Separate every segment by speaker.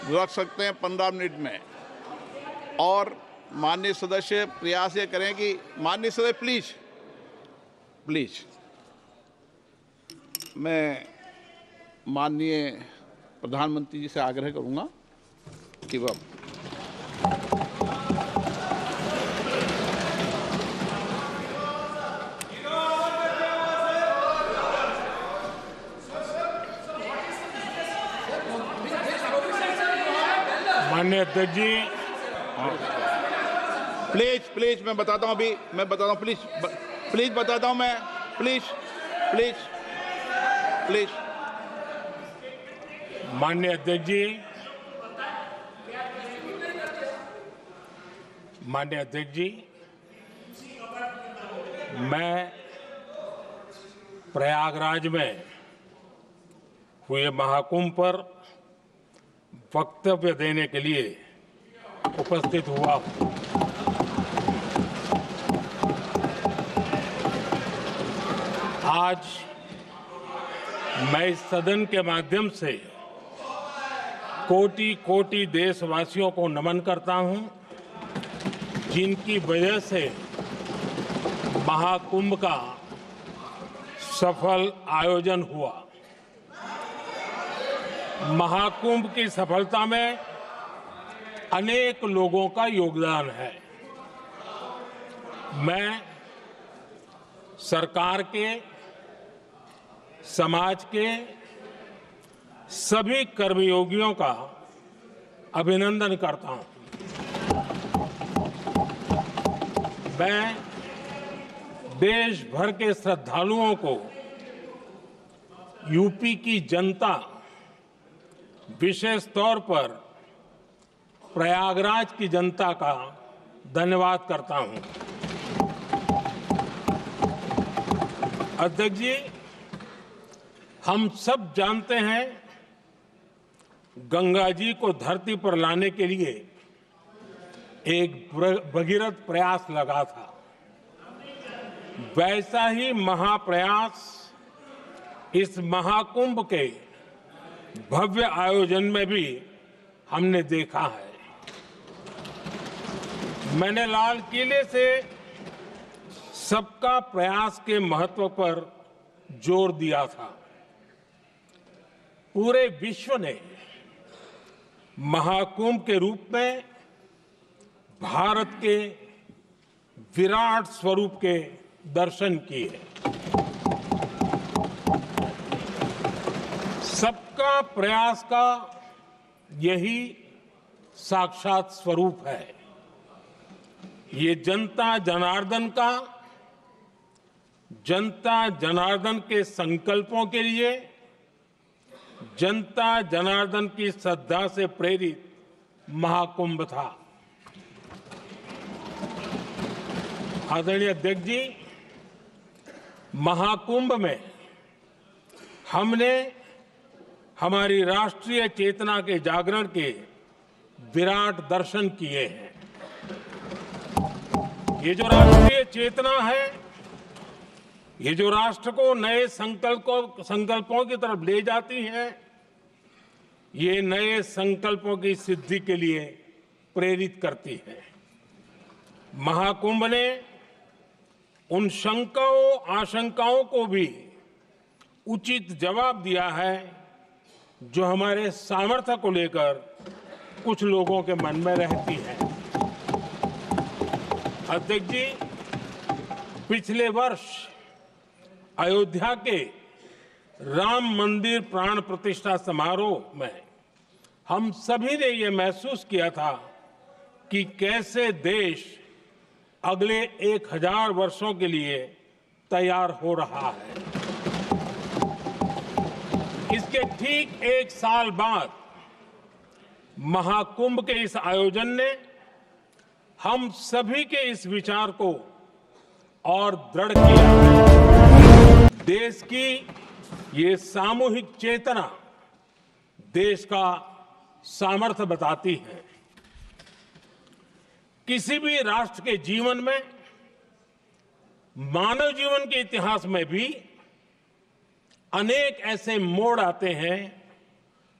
Speaker 1: रख सकते हैं 15 मिनट में। और माननीय सदस्य प्रयास ये करें कि माननीय सदस्य प्लीज प्लीज मैं माननीय प्रधानमंत्री जी से आग्रह करूंगा कि वह
Speaker 2: माननीय अध्यक्ष जी,
Speaker 1: प्लीज मैं बताता हूं, अभी मैं बताता हूं, प्लीज बताता हूं मैं, प्लीज
Speaker 2: माननीय अध्यक्ष जी, माननीय अध्यक्ष जी, मैं प्रयागराज में हुए महाकुंभ पर वक्तव्य देने के लिए उपस्थित हुआ हूं। आज मैं इस सदन के माध्यम से कोटि कोटि देशवासियों को नमन करता हूं, जिनकी वजह से महाकुंभ का सफल आयोजन हुआ। महाकुंभ की सफलता में अनेक लोगों का योगदान है। मैं सरकार के, समाज के सभी कर्मयोगियों का अभिनंदन करता हूं। मैं देश भर के श्रद्धालुओं को, यूपी की जनता, विशेष तौर पर प्रयागराज की जनता का धन्यवाद करता हूं। अध्यक्ष जी, हम सब जानते हैं गंगा जी को धरती पर लाने के लिए एक भगीरथ प्रयास लगा था। वैसा ही महाप्रयास इस महाकुंभ के भव्य आयोजन में भी हमने देखा है। मैंने लाल किले से सबका प्रयास के महत्व पर जोर दिया था। पूरे विश्व ने महाकुंभ के रूप में भारत के विराट स्वरूप के दर्शन किए। सबका प्रयास का यही साक्षात स्वरूप है। ये जनता जनार्दन के संकल्पों के लिए, जनता जनार्दन की श्रद्धा से प्रेरित महाकुंभ था। आदरणीय अध्यक्ष जी, महाकुंभ में हमने हमारी राष्ट्रीय चेतना के जागरण के विराट दर्शन किए हैं। ये जो राष्ट्रीय चेतना है, ये जो राष्ट्र को नए संकल्पों की तरफ ले जाती है, ये नए संकल्पों की सिद्धि के लिए प्रेरित करती है। महाकुंभ ने उन शंकाओं आशंकाओं को भी उचित जवाब दिया है जो हमारे सामर्थ्य को लेकर कुछ लोगों के मन में रहती है। अध्यक्ष जी, पिछले वर्ष अयोध्या के राम मंदिर प्राण प्रतिष्ठा समारोह में हम सभी ने ये महसूस किया था कि कैसे देश अगले 1000 वर्षों के लिए तैयार हो रहा है। इसके ठीक 1 साल बाद महाकुंभ के इस आयोजन ने हम सभी के इस विचार को और दृढ़ किया। देश की ये सामूहिक चेतना देश का सामर्थ्य बताती है। किसी भी राष्ट्र के जीवन में, मानव जीवन के इतिहास में भी अनेक ऐसे मोड़ आते हैं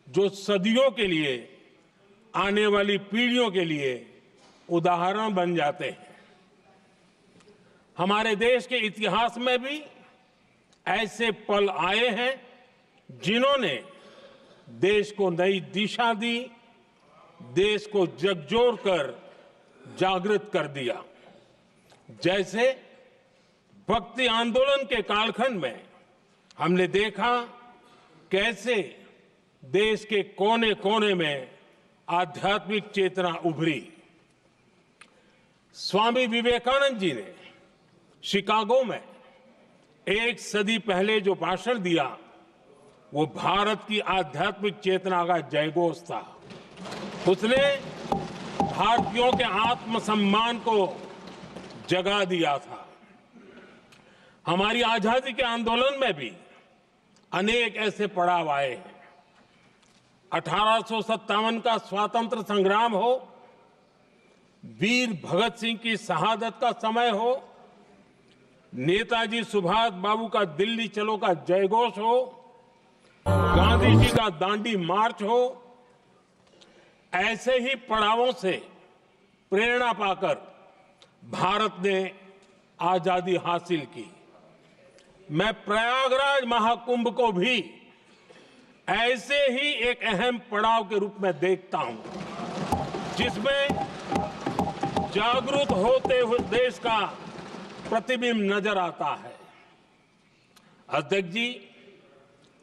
Speaker 2: जो सदियों के लिए आने वाली पीढ़ियों के लिए उदाहरण बन जाते हैं। हमारे देश के इतिहास में भी ऐसे पल आए हैं जिन्होंने देश को नई दिशा दी, देश को झकझोर कर जागृत कर दिया। जैसे भक्ति आंदोलन के कालखंड में हमने देखा कैसे देश के कोने कोने में आध्यात्मिक चेतना उभरी। स्वामी विवेकानंद जी ने शिकागो में 1 सदी पहले जो भाषण दिया वो भारत की आध्यात्मिक चेतना का जयघोष था। उसने भारतीयों के आत्मसम्मान को जगा दिया था। हमारी आजादी के आंदोलन में भी अनेक ऐसे पड़ाव आए हैं। 1857 का स्वतंत्र संग्राम हो, वीर भगत सिंह की शहादत का समय हो, नेताजी सुभाष बाबू का दिल्ली चलो का जयघोष हो, गांधी जी का दांडी मार्च हो, ऐसे ही पड़ावों से प्रेरणा पाकर भारत ने आजादी हासिल की। मैं प्रयागराज महाकुंभ को भी ऐसे ही एक अहम पड़ाव के रूप में देखता हूं, जिसमें जागरूक होते हुए देश का प्रतिबिंब नजर आता है। अध्यक्ष जी,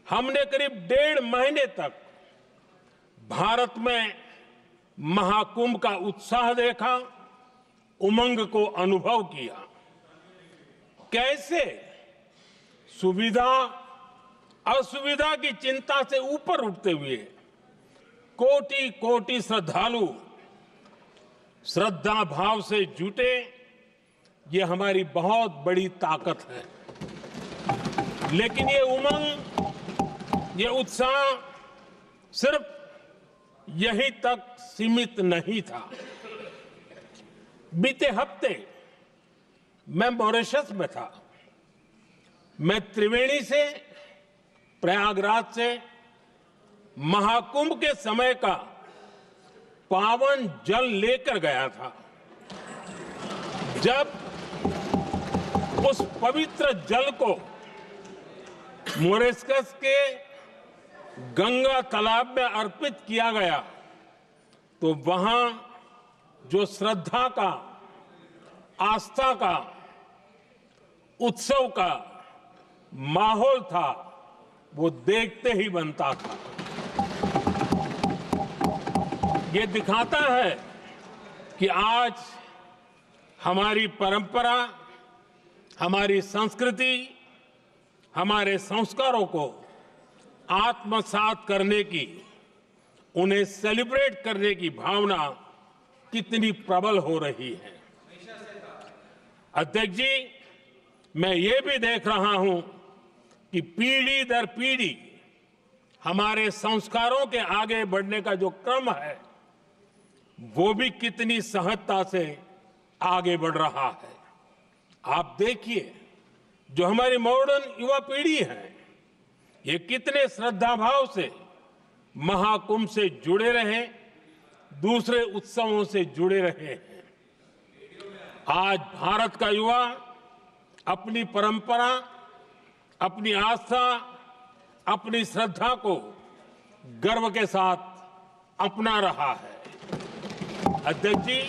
Speaker 2: हमने करीब 1.5 महीने तक भारत में महाकुंभ का उत्साह देखा, उमंग को अनुभव किया। कैसे सुविधा असुविधा की चिंता से ऊपर उठते हुए कोटि कोटि श्रद्धालु श्रद्धा भाव से जुटे, ये हमारी बहुत बड़ी ताकत है। लेकिन ये उमंग, ये उत्साह सिर्फ यहीं तक सीमित नहीं था। बीते हफ्ते मैं मॉरिशस में था। मैं त्रिवेणी से, प्रयागराज से महाकुंभ के समय का पावन जल लेकर गया था। जब उस पवित्र जल को मॉरिशस के गंगा तालाब में अर्पित किया गया तो वहां जो श्रद्धा का, आस्था का, उत्सव का माहौल था वो देखते ही बनता था। ये दिखाता है कि आज हमारी परंपरा, हमारी संस्कृति, हमारे संस्कारों को आत्मसात करने की, उन्हें सेलिब्रेट करने की भावना कितनी प्रबल हो रही है। अध्यक्ष जी, मैं ये भी देख रहा हूं कि पीढ़ी दर पीढ़ी हमारे संस्कारों के आगे बढ़ने का जो क्रम है वो भी कितनी सहजता से आगे बढ़ रहा है। आप देखिए, जो हमारी मॉडर्न युवा पीढ़ी है ये कितने श्रद्धा भाव से महाकुंभ से जुड़े रहे, दूसरे उत्सवों से जुड़े रहे हैं। आज भारत का युवा अपनी परंपरा, अपनी आस्था, अपनी श्रद्धा को गर्व के साथ अपना रहा है। अध्यक्ष जी,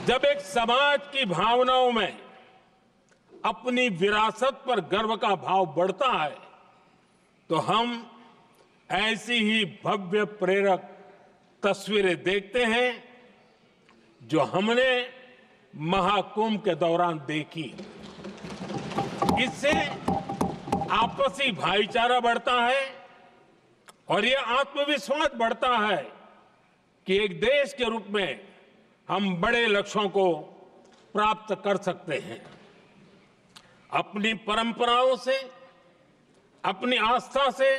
Speaker 2: जब एक समाज की भावनाओं में अपनी विरासत पर गर्व का भाव बढ़ता है तो हम ऐसी ही भव्य प्रेरक तस्वीरें देखते हैं जो हमने महाकुंभ के दौरान देखी। इससे आपसी भाईचारा बढ़ता है और ये आत्मविश्वास बढ़ता है कि एक देश के रूप में हम बड़े लक्ष्यों को प्राप्त कर सकते हैं। अपनी परंपराओं से, अपनी आस्था से,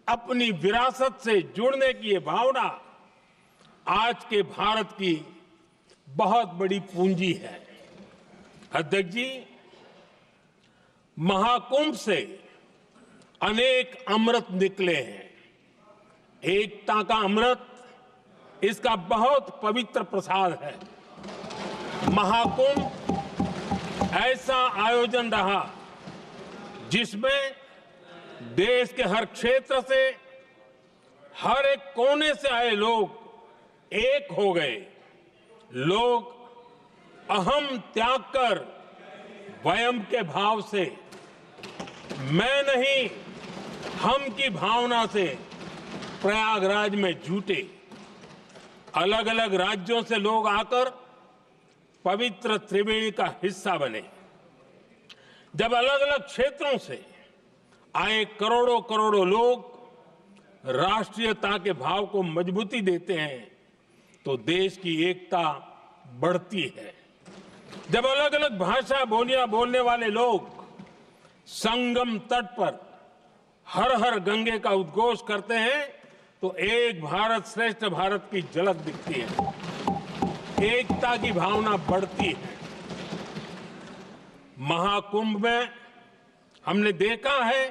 Speaker 2: अपनी विरासत से जुड़ने की ये भावना आज के भारत की बहुत बड़ी पूंजी है। अध्यक्ष जी, महाकुंभ से अनेक अमृत निकले हैं। एकता का अमृत इसका बहुत पवित्र प्रसाद है। महाकुंभ ऐसा आयोजन रहा जिसमें देश के हर क्षेत्र से, हर एक कोने से आए लोग एक हो गए। लोग अहम त्याग कर वयम के भाव से, मैं नहीं हम की भावना से प्रयागराज में जुटे। अलग अलग राज्यों से लोग आकर पवित्र त्रिवेणी का हिस्सा बने। जब अलग अलग क्षेत्रों से आए करोड़ों करोड़ों लोग राष्ट्रीयता के भाव को मजबूती देते हैं तो देश की एकता बढ़ती है। जब अलग अलग भाषा बोलियां बोलने वाले लोग संगम तट पर हर हर गंगे का उद्घोष करते हैं तो एक भारत श्रेष्ठ भारत की झलक दिखती है, एकता की भावना बढ़ती है। महाकुंभ में हमने देखा है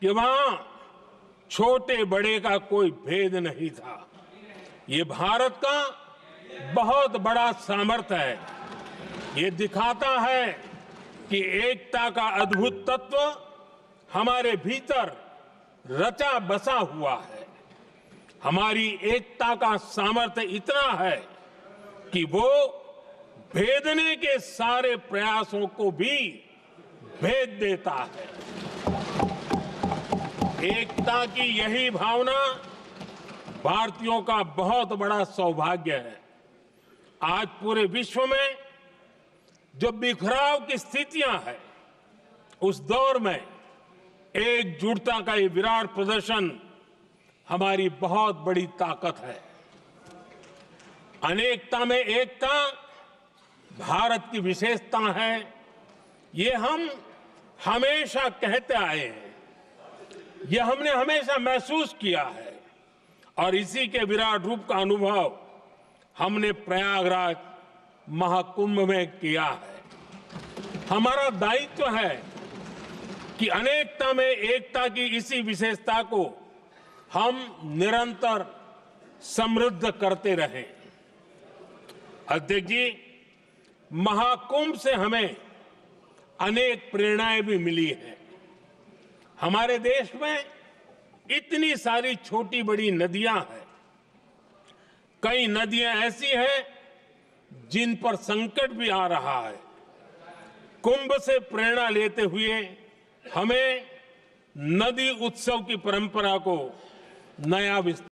Speaker 2: कि वहां छोटे बड़े का कोई भेद नहीं था। ये भारत का बहुत बड़ा सामर्थ्य है। ये दिखाता है कि एकता का अद्भुत तत्व हमारे भीतर रचा बसा हुआ है। हमारी एकता का सामर्थ्य इतना है कि वो भेदने के सारे प्रयासों को भी भेद देता है। एकता की यही भावना भारतीयों का बहुत बड़ा सौभाग्य है। आज पूरे विश्व में जो बिखराव की स्थितियां हैं, उस दौर में एकजुटता का ये विराट प्रदर्शन हमारी बहुत बड़ी ताकत है। अनेकता में एकता भारत की विशेषता है, ये हम हमेशा कहते आए हैं, ये हमने हमेशा महसूस किया है और इसी के विराट रूप का अनुभव हमने प्रयागराज महाकुंभ में किया है। हमारा दायित्व है कि अनेकता में एकता की इसी विशेषता को हम निरंतर समृद्ध करते रहें। अध्यक्ष जी, महाकुंभ से हमें अनेक प्रेरणाएं भी मिली हैं। हमारे देश में इतनी सारी छोटी बड़ी नदियां हैं। कई नदियां ऐसी हैं जिन पर संकट भी आ रहा है। कुंभ से प्रेरणा लेते हुए हमें नदी उत्सव की परंपरा को नया विस्तार